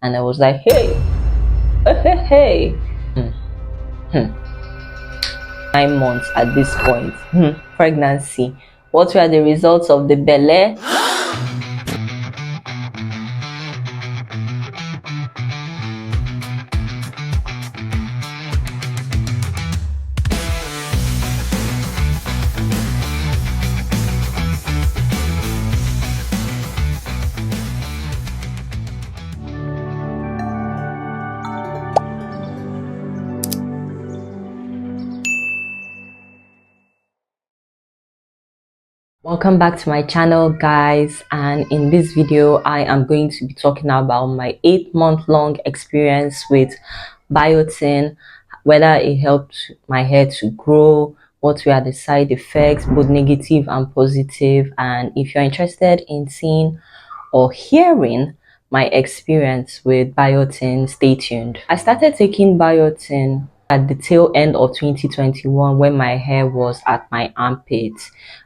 And I was like, hey, hey. Hmm, hmm. 9 months at this point. Pregnancy. What were the results of the belly? Welcome back to my channel, guys, and in this video I am going to be talking about my 8-month long experience with Biotin, whether it helped my hair to grow, what were the side effects, both negative and positive. And if you're interested in seeing or hearing my experience with Biotin, stay tuned. I started taking Biotin at the tail end of 2021 when my hair was at my armpit.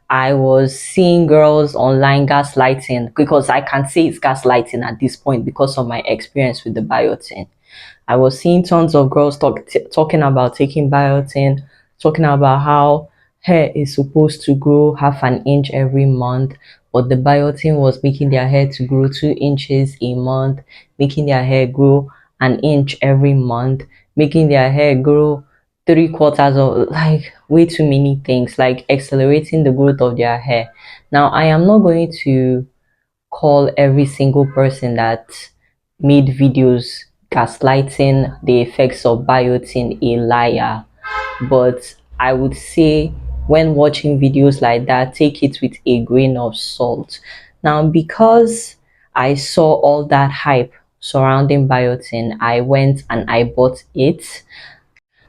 I was seeing girls online gaslighting, because I can say it's gaslighting at this point because of my experience with the Biotin. I was seeing tons of girls talking about taking biotin, talking about how hair is supposed to grow half an inch every month, but the biotin was making their hair to grow 2 inches a month, making their hair grow an inch every month, making their hair grow 3 quarters of, like, way too many things, like accelerating the growth of their hair. Now, I am not going to call every single person that made videos gaslighting the effects of biotin a liar, but I would say when watching videos like that, take it with a grain of salt. Now, because I saw all that hype surrounding biotin, I went and I bought it.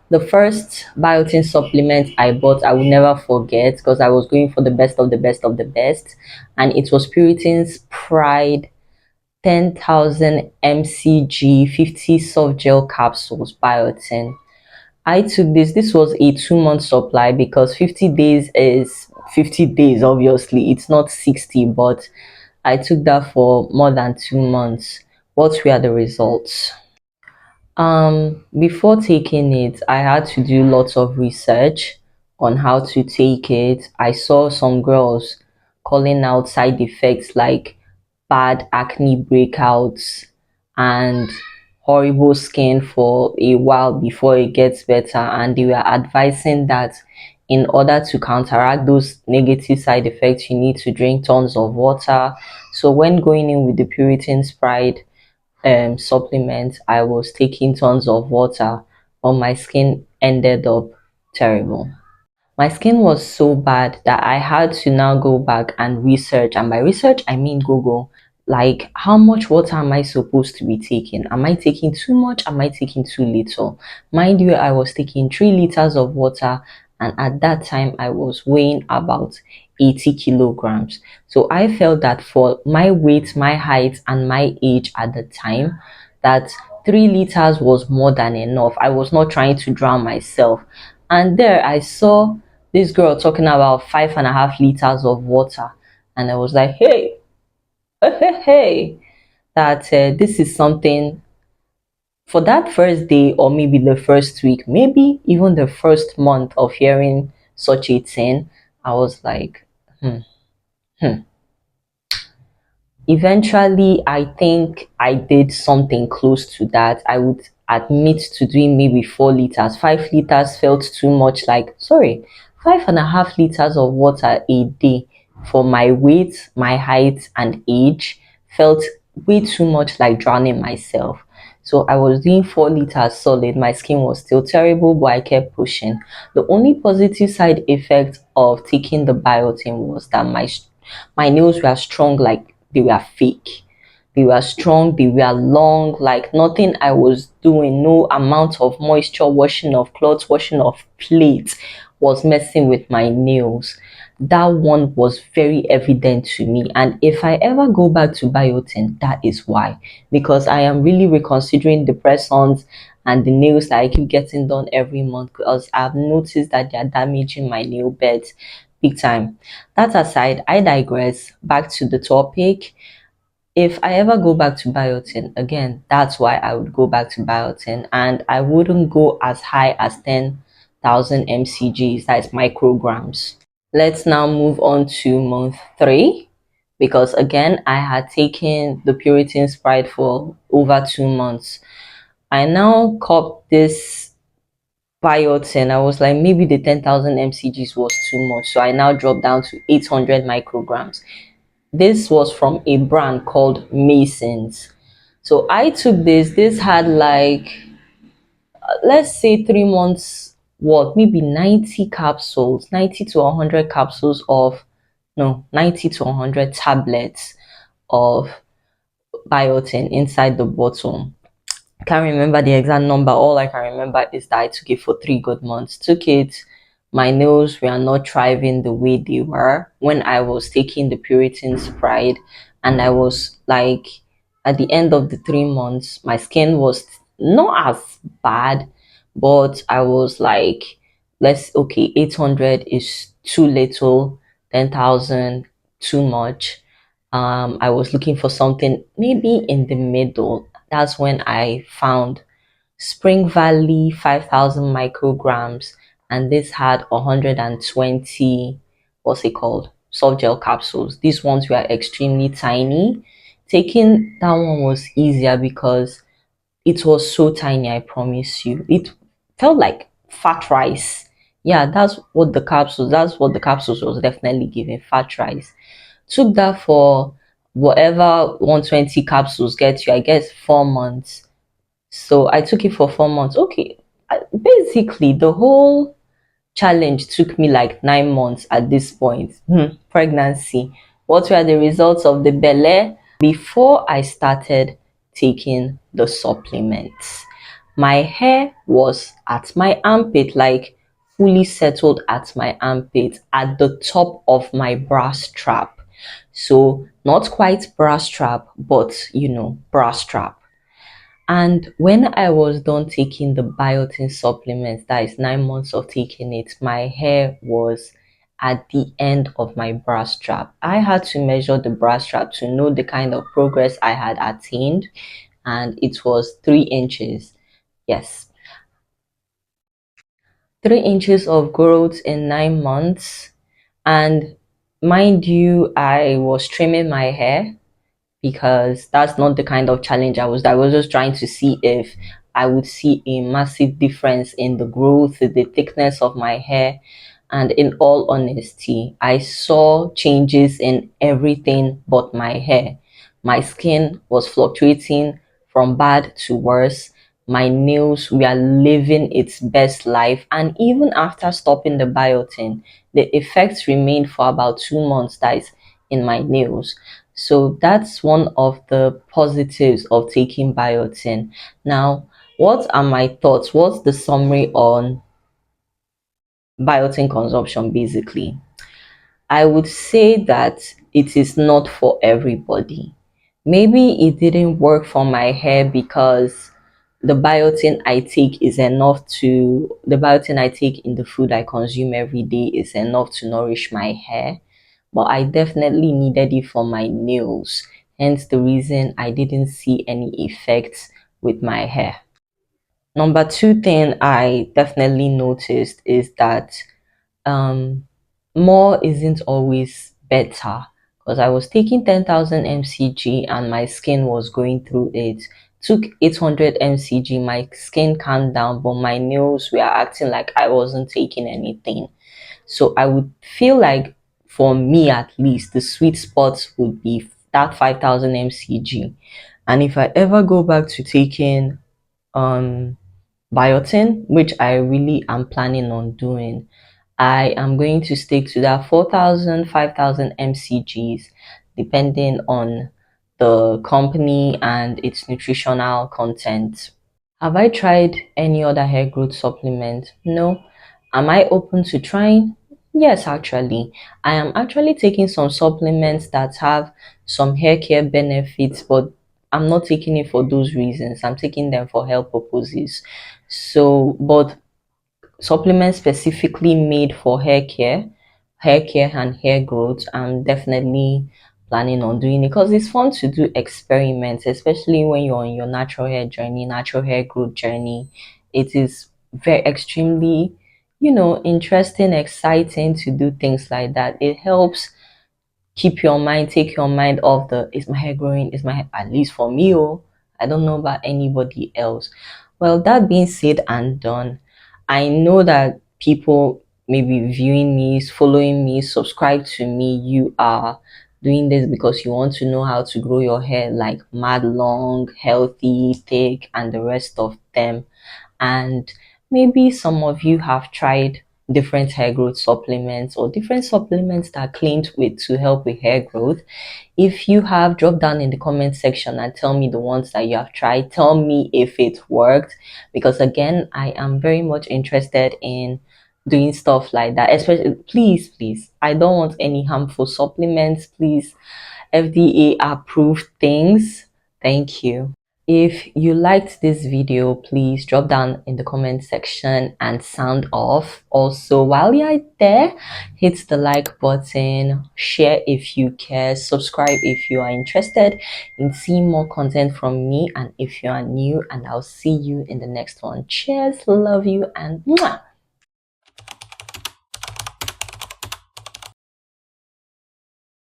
The first biotin supplement I bought, I will never forget, because I was going for the best of the best of the best, and it was Puritan's Pride 10,000 mcg 50 soft gel capsules biotin. I took this was a 2-month supply, because 50 days is 50 days, obviously it's not 60, but I took that for more than 2 months. What were the results? Before taking it, I had to do lots of research on how to take it. I saw some girls calling out side effects like bad acne breakouts and horrible skin for a while before it gets better, and they were advising that in order to counteract those negative side effects, you need to drink tons of water. So when going in with the Puritan Sprite supplement, I was taking tons of water, but my skin ended up terrible. My skin was so bad that I had to now go back and research, and by research I mean Google, like, how much water am I supposed to be taking? Am I taking too much? Am I taking too little? Mind you, I was taking 3 liters of water, and at that time I was weighing about 80 kilograms. So I felt that for my weight, my height, and my age at the time, that 3 liters was more than enough. I was not trying to drown myself. And there I saw this girl talking about 5.5 liters of water, and I was like, hey, hey, that this is something. For that first day, or maybe the first week, maybe even the first month of hearing such a thing, I was like, hmm, hmm. Eventually, I think I did something close to that. I would admit to doing maybe 4 liters. 5 liters felt too much, like, sorry, 5.5 liters of water a day for my weight, my height, and age felt way too much like drowning myself. So I was doing 4 liters solid. My skin was still terrible, but I kept pushing. The only positive side effect of taking the biotin was that my nails were strong, like they were fake. They were strong, they were long, like nothing I was doing, no amount of moisture, washing of clothes, washing of plates was messing with my nails. That one was very evident to me. And if I ever go back to biotin, that is why. Because I am really reconsidering the press-ons and the nails that I keep getting done every month, because I've noticed that they are damaging my nail beds big time. That aside, I digress. Back to the topic. if I ever go back to biotin again, that's why I would go back to biotin, and I wouldn't go as high as 10,000 mcgs, that's micrograms. Let's now move on to month 3, because again I had taken the Puritan Sprite for over 2 months. I now cop this biotin. I was like, maybe the 10,000 mcgs was too much, so I now dropped down to 800 micrograms. This was from a brand called Masons. So I took this had like, let's say 3 months, what, maybe 90 capsules, 90 to 100 capsules of, no, 90 to 100 tablets of biotin inside the bottle. Can't remember the exact number. All I can remember is that I took it for 3 good months. Took it, my nails were not thriving the way they were when I was taking the Puritan Sprite, and I was like, at the end of the 3 months, my skin was not as bad, but I was like, let's, okay, 800 is too little, 10,000 too much. I was looking for something maybe in the middle. That's when I found Spring Valley 5,000 micrograms, and this had 120, what's it called? Soft gel capsules. These ones were extremely tiny. Taking that one was easier because it was so tiny, I promise you. It felt like fat rice. Yeah, that's what the capsules was definitely giving, fat rice. Took that for whatever 120 capsules get you, I guess 4 months. So I took it for 4 months. Okay. Basically, the whole challenge took me like 9 months at this point. Pregnancy. What were the results of the belly? Before I started taking the supplements, my hair was at my armpit, like fully settled at my armpit, at the top of my bra strap. So, not quite bra strap, but bra strap. And when I was done taking the biotin supplements, that is 9 months of taking it, my hair was at the end of my bra strap. I had to measure the bra strap to know the kind of progress I had attained, and it was 3 inches. Yes, 3 inches of growth in 9 months. And mind you, I was trimming my hair because that's not the kind of challenge I was just trying to see if I would see a massive difference in the growth, the thickness of my hair. And in all honesty, I saw changes in everything but my hair. My skin was fluctuating from bad to worse. My nails were living its best life, and even after stopping the biotin, the effects remained for about 2 months, that is, in my nails. So that's one of the positives of taking biotin. Now, what are my thoughts? What's the summary on biotin consumption basically? I would say that it is not for everybody. Maybe it didn't work for my hair because the biotin I take in the food I consume every day is enough to nourish my hair. But I definitely needed it for my nails. Hence the reason I didn't see any effects with my hair. Number two thing I definitely noticed is that um more isn't always better, because I was taking 10,000 mcg and my skin was going through it. Took 800 mcg, my skin calmed down, but my nails were acting like I wasn't taking anything. So I would feel like, for me at least, the sweet spot would be that 5,000 mcg. And if I ever go back to taking um biotin, which I really am planning on doing, I am going to stick to that 4,000, 5,000 mcgs, depending on the company and its nutritional content. Have I tried any other hair growth supplement? No. Am I open to trying? Yes, actually. I am actually taking some supplements that have some hair care benefits, but I'm not taking it for those reasons. I'm taking them for health purposes. So, but supplements specifically made for hair care and hair growth, I'm definitely planning on doing it, because it's fun to do experiments, especially when you're on your natural hair journey, natural hair growth journey. It is very extremely, interesting, exciting to do things like that. It helps take your mind off the is my hair growing, is my hair, at least for me. Oh, I don't know about anybody else. Well, that being said and done, I know that people may be viewing me, following me, subscribe to me. You are doing this because you want to know how to grow your hair like mad long, healthy, thick, and the rest of them. And maybe some of you have tried different hair growth supplements or different supplements that claimed with to help with hair growth. If you have, drop down in the comment section and tell me the ones that you have tried. Tell me if it worked, because again, I am very much interested in doing stuff like that. Especially, please, I don't want any harmful supplements. Please, FDA approved things. Thank you. If you liked this video, please drop down in the comment section and sound off. Also, while you're there, hit the like button, share if you care, subscribe if you are interested in seeing more content from me, and if you are new, and I'll see you in the next one. Cheers, love you, and mwah!